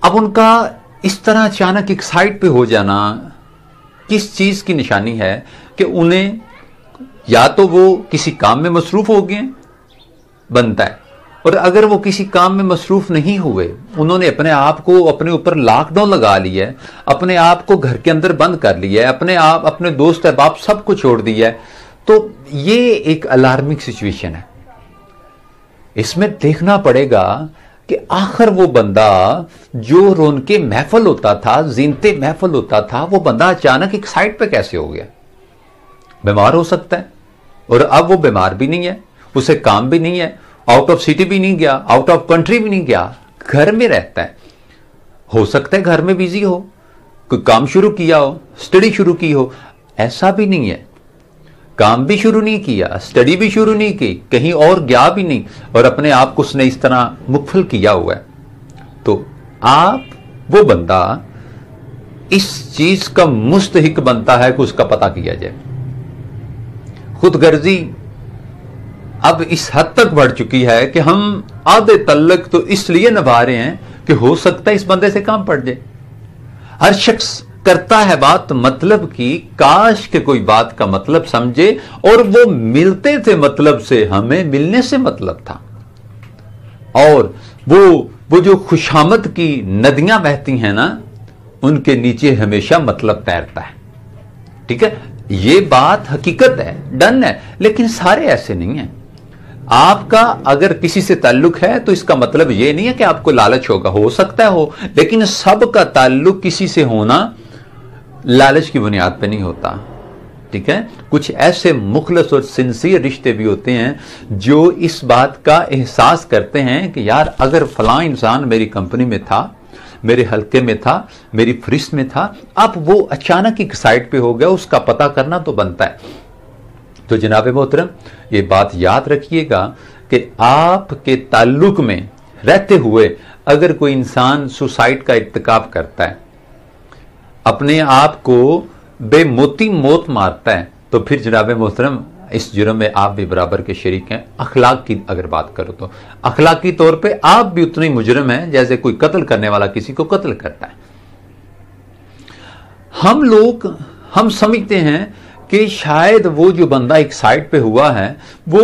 अब उनका इस तरह अचानक एक साइड पे हो जाना किस चीज की निशानी है कि उन्हें या तो वो किसी काम में मसरूफ हो गए बनता है, और अगर वो किसी काम में मसरूफ नहीं हुए, उन्होंने अपने आप को अपने ऊपर लॉकडाउन लगा लिया है, अपने आप को घर के अंदर बंद कर लिया है, अपने आप अपने दोस्त अहबाब सबको छोड़ दिया है, तो ये एक अलार्मिंग सिचुएशन है। इसमें देखना पड़ेगा कि आखिर वो बंदा जो रौनके महफल होता था, जीनते महफल होता था, वो बंदा अचानक एक साइड पे कैसे हो गया। बीमार हो सकता है, और अब वो बीमार भी नहीं है, उसे काम भी नहीं है, आउट ऑफ सिटी भी नहीं गया, आउट ऑफ कंट्री भी नहीं गया, घर में रहता है। हो सकता है घर में बिजी हो, कोई काम शुरू किया हो, स्टडी शुरू की हो, ऐसा भी नहीं है, काम भी शुरू नहीं किया, स्टडी भी शुरू नहीं की, कहीं और गया भी नहीं, और अपने आप को उसने इस तरह मुकफल किया हुआ है। तो आप वो बंदा इस चीज का मुस्तहिक बनता है कि उसका पता किया जाए। खुदगर्जी अब इस हद तक बढ़ चुकी है कि हम आधे तल्लक तो इसलिए निभा रहे हैं कि हो सकता है इस बंदे से काम पड़ जाए। हर शख्स करता है बात मतलब की, काश के कोई बात का मतलब समझे, और वो मिलते थे मतलब से, हमें मिलने से मतलब था। और वो जो खुशामद की नदियां बहती हैं ना, उनके नीचे हमेशा मतलब तैरता है। ठीक है, ये बात हकीकत है, डन है, लेकिन सारे ऐसे नहीं हैं। आपका अगर किसी से ताल्लुक है तो इसका मतलब यह नहीं है कि आपको लालच होगा, हो सकता है हो, लेकिन सबका ताल्लुक किसी से होना लालच की बुनियाद पे नहीं होता। ठीक है, कुछ ऐसे मुखलस और सिंसियर रिश्ते भी होते हैं जो इस बात का एहसास करते हैं कि यार अगर फलां इंसान मेरी कंपनी में था, मेरे हल्के में था, मेरी फरिश्त में था, अब वो अचानक एक साइड पे हो गया, उसका पता करना तो बनता है। तो जनाब मोहतरम, ये बात याद रखिएगा कि आपके ताल्लुक में रहते हुए अगर कोई इंसान सुसाइड का इर्तिकाब करता है, अपने आप को बेमोती मौत मारता है, तो फिर जनाब मोहतरम इस जुर्म में आप भी बराबर के शरीक हैं। अखलाक की अगर बात करो तो अखलाकी तौर पे आप भी उतने मुजरिम हैं जैसे कोई कत्ल करने वाला किसी को कत्ल करता है। हम समझते हैं कि शायद वो जो बंदा एक साइड पे हुआ है वो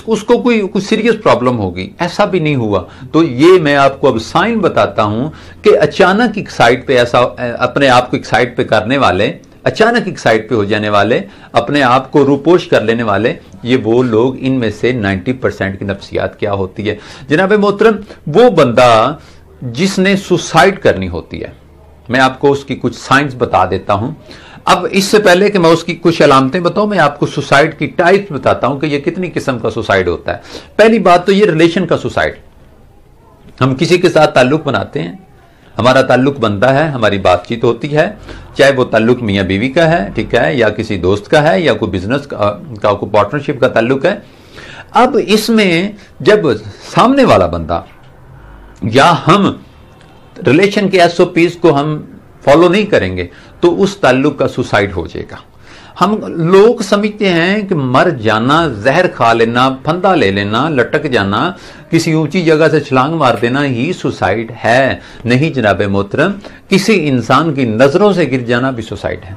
उसको कोई सीरियस प्रॉब्लम होगी, ऐसा भी नहीं हुआ। तो ये मैं आपको अब साइन बताता हूं कि अचानक एक साइड पे ऐसा अपने आप को एक साइड पे करने वाले, अचानक एक साइड पे हो जाने वाले, अपने आप को रूपोश कर लेने वाले, ये वो लोग, इनमें से 90% की नफ्सियात क्या होती है जनाब मोहतरम, वो बंदा जिसने सुसाइड करनी होती है। मैं आपको उसकी कुछ साइंस बता देता हूं। अब इससे पहले कि मैं उसकी कुछ अलामतें बताऊं, मैं आपको सुसाइड की टाइप्स बताता हूं कि ये कितनी किस्म का सुसाइड होता है। पहली बात तो ये रिलेशन का सुसाइड। हम किसी के साथ ताल्लुक बनाते हैं, हमारा ताल्लुक बनता है, हमारी बातचीत होती है, चाहे वो ताल्लुक मियाँ बीवी का है, ठीक है, या किसी दोस्त का है, या कोई बिजनेस का कोई पार्टनरशिप का ताल्लुक है। अब इसमें जब सामने वाला बंदा या हम रिलेशन के SOPs को हम फॉलो नहीं करेंगे तो उस ताल्लुक का सुसाइड हो जाएगा। हम लोग समझते हैं कि मर जाना, जहर खा लेना, फंदा ले लेना, लटक जाना, किसी ऊंची जगह से छलांग मार देना ही सुसाइड है। नहीं जनाब मोहतरम, किसी इंसान की नजरों से गिर जाना भी सुसाइड है।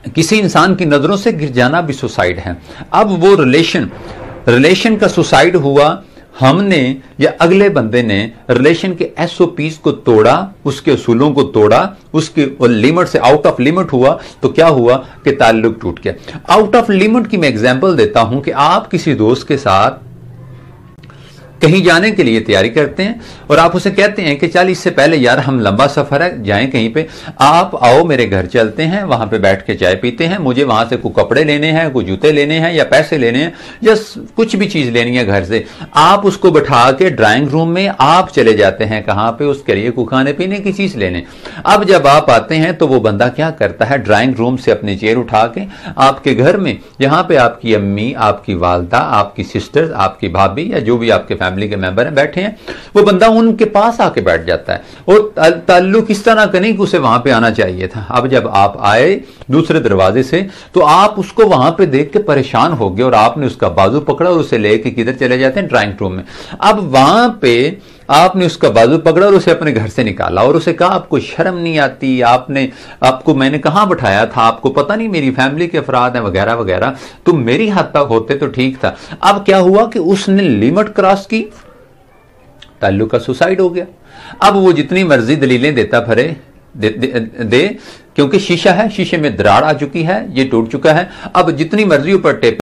किसी इंसान की नजरों से गिर जाना भी सुसाइड है। अब वो रिलेशन का सुसाइड हुआ, हमने या अगले बंदे ने रिलेशन के SOPs को तोड़ा, उसके उसूलों को तोड़ा, उसके लिमिट से आउट ऑफ लिमिट हुआ, तो क्या हुआ कि ताल्लुक टूट गया। आउट ऑफ लिमिट की मैं एग्जांपल देता हूं कि आप किसी दोस्त के साथ कहीं जाने के लिए तैयारी करते हैं और आप उसे कहते हैं कि चल इससे पहले यार हम लंबा सफर है, जाएं कहीं पे, आप आओ मेरे घर चलते हैं, वहां पे बैठ के चाय पीते हैं, मुझे वहां से कोई कपड़े लेने हैं, कोई जूते लेने हैं, या पैसे लेने हैं, या कुछ भी चीज लेनी है घर से। आप उसको बैठा के ड्राइंग रूम में आप चले जाते हैं, कहां पे, उसके लिए कोई खाने पीने की चीज लेने। अब जब आप आते हैं तो वो बंदा क्या करता है, ड्राइंग रूम से अपनी चेयर उठा के आपके घर में, जहां पे आपकी अम्मी, आपकी वालदा, आपकी सिस्टर, आपकी भाभी, या जो भी आपके फैमिली के मेंबर हैं बैठे हैं, वो बंदा उनके पास आके बैठ जाता है। और ताल्लुक इस तरह का नहीं कि उसे वहां पे आना चाहिए था। अब जब आप आए दूसरे दरवाजे से तो आप उसको वहां पे देख के परेशान हो गए और आपने उसका बाजू पकड़ा और उसे लेके किधर चले जाते हैं, ड्राइंग रूम में। अब वहां पे आपने उसका बाजू पकड़ा और उसे अपने घर से निकाला और उसे कहा आपको शर्म नहीं आती, आपको मैंने कहां बिठाया था, आपको पता नहीं मेरी फैमिली के अफराद हैं वगैरह वगैरह, तुम मेरी हद तक होते तो ठीक था। अब क्या हुआ कि उसने लिमिट क्रॉस की, ताल्लुक का सुसाइड हो गया। अब वो जितनी मर्जी दलीलें देता फिरे दे, क्योंकि शीशा है, शीशे में दरार आ चुकी है, ये टूट चुका है, अब जितनी मर्जी ऊपर टेप